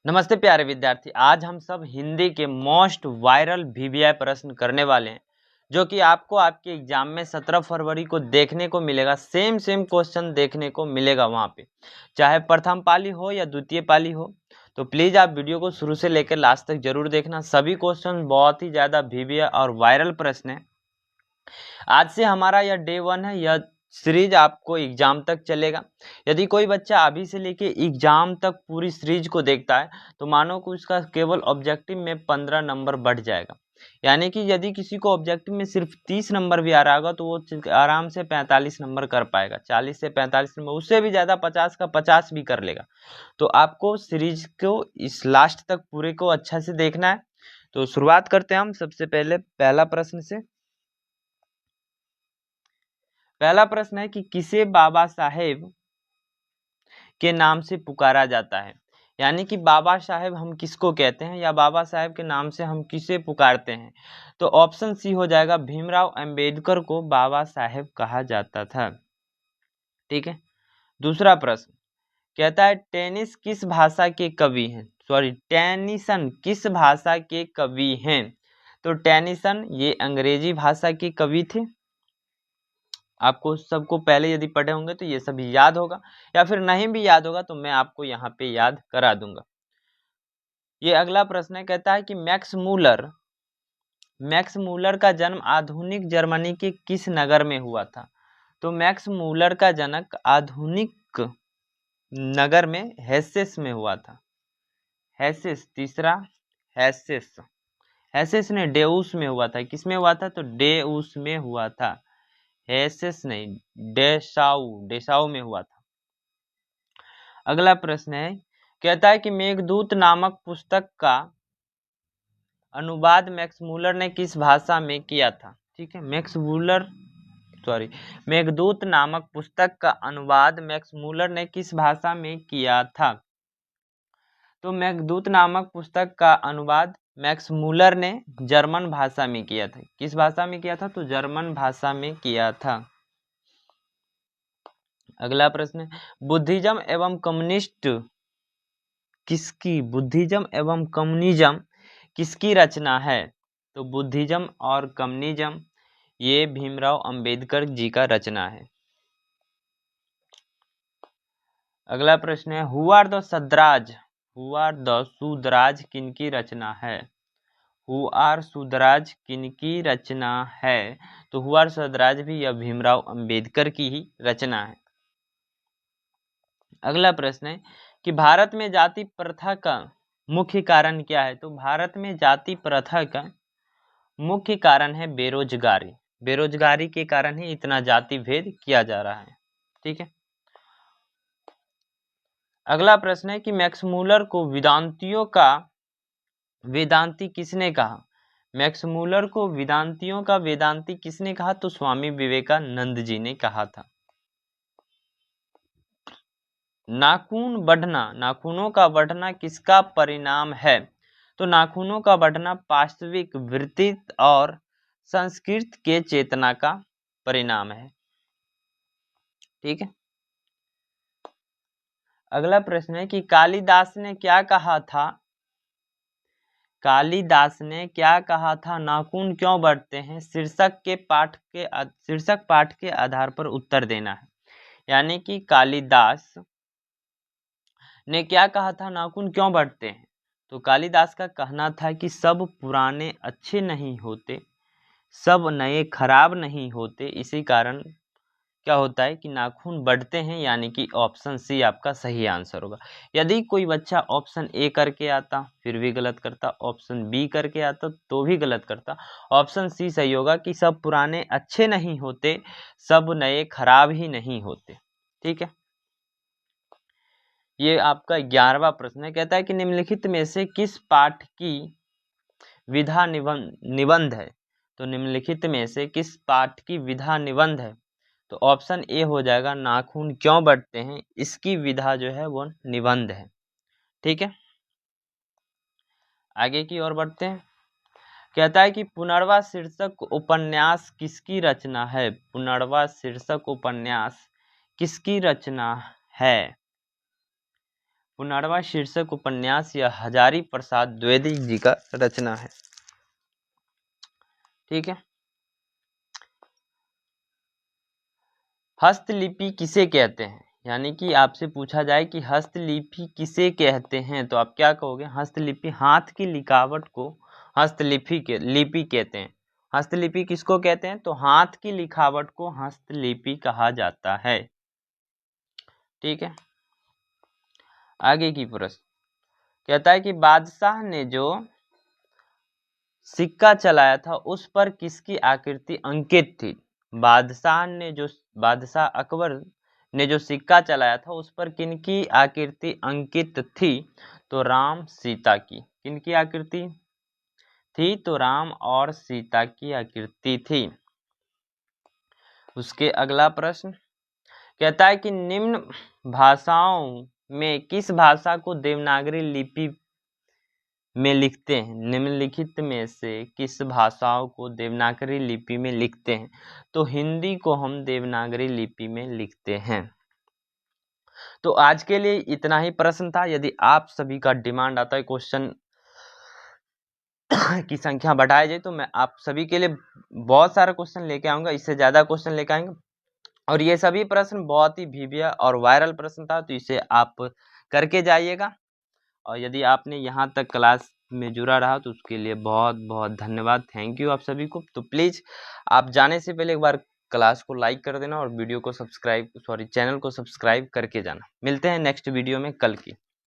नमस्ते प्यारे विद्यार्थी। आज हम सब हिंदी के मोस्ट वायरल वीवीआई प्रश्न करने वाले हैं, जो कि आपको आपके एग्जाम में 17 फरवरी को देखने को मिलेगा। सेम क्वेश्चन देखने को मिलेगा वहाँ पे, चाहे प्रथम पाली हो या द्वितीय पाली हो। तो प्लीज़ आप वीडियो को शुरू से लेकर लास्ट तक जरूर देखना। सभी क्वेश्चन बहुत ही ज़्यादा वीवीआई और वायरल प्रश्न है। आज से हमारा यह डे 1 है। यह सीरीज आपको एग्जाम तक चलेगा। यदि कोई बच्चा अभी से लेके एग्जाम तक पूरी सीरीज को देखता है तो मानो कि उसका केवल ऑब्जेक्टिव में 15 नंबर बढ़ जाएगा। यानी कि यदि किसी को ऑब्जेक्टिव में सिर्फ 30 नंबर भी आ रहा होगा तो वो आराम से 45 नंबर कर पाएगा। 40 से 45 नंबर, उससे भी ज़्यादा 50 का 50 भी कर लेगा। तो आपको सीरीज को इस लास्ट तक पूरे को अच्छा से देखना है। तो शुरुआत करते हैं हम सबसे पहले पहला प्रश्न से। पहला प्रश्न है कि किसे बाबा साहेब के नाम से पुकारा जाता है। यानी कि बाबा साहेब हम किसको कहते हैं या बाबा साहेब के नाम से हम किसे पुकारते हैं। तो ऑप्शन सी हो जाएगा, भीमराव अंबेडकर को बाबा साहेब कहा जाता था। ठीक है। दूसरा प्रश्न कहता है टेनिस किस भाषा के कवि हैं। टेनिसन किस भाषा के कवि हैं। तो टेनिसन ये अंग्रेजी भाषा के कवि थे। आपको सबको पहले यदि पढ़े होंगे तो ये सभी याद होगा, या फिर नहीं भी याद होगा तो मैं आपको यहाँ पे याद करा दूंगा। ये अगला प्रश्न है, कहता है कि मैक्स मूलर का जन्म आधुनिक जर्मनी के किस नगर में हुआ था। तो मैक्स मूलर का जन्म आधुनिक नगर में हेसेस में हुआ था। हेसेस, तीसरा हेसेस, हेसेस ने डेउस में हुआ था। किस में हुआ था। तो डेउस में हुआ था। हेसेस नहीं, डेसाऊ में हुआ था। अगला प्रश्न है, कहता है कि मेघदूत नामक पुस्तक का अनुवाद मैक्स मूलर ने किस भाषा में किया था। ठीक है। मेघदूत नामक पुस्तक का अनुवाद मैक्स मूलर ने किस भाषा में किया था। तो मेघदूत नामक पुस्तक का अनुवाद मैक्स मूलर ने जर्मन भाषा में किया था। किस भाषा में किया था। तो जर्मन भाषा में किया था। अगला प्रश्न है, बुद्धिज्म एवं कम्युनिज्म किसकी रचना है। तो बुद्धिज्म और कम्युनिज्म ये भीमराव अंबेडकर जी का रचना है। अगला प्रश्न है, हु आर द शूद्राज किनकी रचना है। हु आर शूद्राज किनकी रचना है। तो हु आर शूद्राज भी यह भीमराव अंबेडकर की ही रचना है। अगला प्रश्न है कि भारत में जाति प्रथा का मुख्य कारण क्या है। तो भारत में जाति प्रथा का मुख्य कारण है बेरोजगारी। बेरोजगारी के कारण ही इतना जाति भेद किया जा रहा है। ठीक है। अगला प्रश्न है कि मैक्स मूलर को वेदांती किसने कहा। मैक्स मूलर को वेदांतियों का वेदांती किसने कहा। तो स्वामी विवेकानंद जी ने कहा था। नाखूनों का बढ़ना किसका परिणाम है। तो नाखूनों का बढ़ना पाश्विक वृत्ति और संस्कृत के चेतना का परिणाम है। ठीक है। अगला प्रश्न है कि कालिदास ने क्या कहा था, नाखून क्यों बढ़ते हैं। शीर्षक पाठ के आधार पर उत्तर देना है। यानी कि कालिदास ने क्या कहा था, नाखून क्यों बढ़ते हैं। तो कालिदास का कहना था कि सब पुराने अच्छे नहीं होते, सब नए खराब नहीं होते, इसी कारण क्या होता है कि नाखून बढ़ते हैं। यानी कि ऑप्शन सी आपका सही आंसर होगा। यदि कोई बच्चा ऑप्शन ए करके आता फिर भी गलत करता, ऑप्शन बी करके आता तो भी गलत करता, ऑप्शन सी सही होगा कि सब पुराने अच्छे नहीं होते, सब नए खराब ही नहीं होते। ठीक है। ये आपका 11वां प्रश्न है, कहता है कि निम्नलिखित में से किस पाठ की विधा निबंध है। तो निम्नलिखित में से किस पाठ की विधा निबंध है। तो ऑप्शन ए हो जाएगा, नाखून क्यों बढ़ते हैं, इसकी विधा जो है वो निबंध है। ठीक है। आगे की ओर बढ़ते हैं। कहता है कि पुनर्वा शीर्षक उपन्यास किसकी रचना है। पुनर्वा शीर्षक उपन्यास किसकी रचना है। पुनर्वा शीर्षक उपन्यास यह हजारी प्रसाद द्विवेदी जी का रचना है। ठीक है। हस्तलिपि किसे कहते हैं, यानी कि आपसे पूछा जाए कि हस्तलिपि किसे कहते हैं तो आप क्या कहोगे? हस्तलिपि, हाथ की लिखावट को लिपि कहते हैं। हस्तलिपि किसको कहते हैं? तो हाथ की लिखावट को हस्तलिपि कहा जाता है। ठीक है। आगे की प्रश्न कहता है कि बादशाह ने जो सिक्का चलाया था उस पर किसकी आकृति अंकित थी? बादशाह अकबर ने जो सिक्का चलाया था उस पर किनकी आकृति अंकित थी? तो राम सीता की। किनकी आकृति थी? तो राम और सीता की आकृति थी। उसके अगला प्रश्न कहता है कि निम्न भाषाओं में किस भाषा को देवनागरी लिपि में लिखते हैं? निम्नलिखित में से किस भाषाओं को देवनागरी लिपि में लिखते हैं? तो हिंदी को हम देवनागरी लिपि में लिखते हैं। तो आज के लिए इतना ही प्रश्न था। यदि आप सभी का डिमांड आता है क्वेश्चन की संख्या बढ़ाई जाए तो मैं आप सभी के लिए बहुत सारा क्वेश्चन लेके आऊंगा, इससे ज्यादा क्वेश्चन लेके आएंगे। और ये सभी प्रश्न बहुत ही भीविया और वायरल प्रश्न था, तो इसे आप करके जाइएगा। और यदि आपने यहाँ तक क्लास में जुड़ा रहा तो उसके लिए बहुत बहुत धन्यवाद। थैंक यू आप सभी को। तो प्लीज़ आप जाने से पहले एक बार क्लास को लाइक कर देना और वीडियो को चैनल को सब्सक्राइब करके जाना। मिलते हैं नेक्स्ट वीडियो में कल की।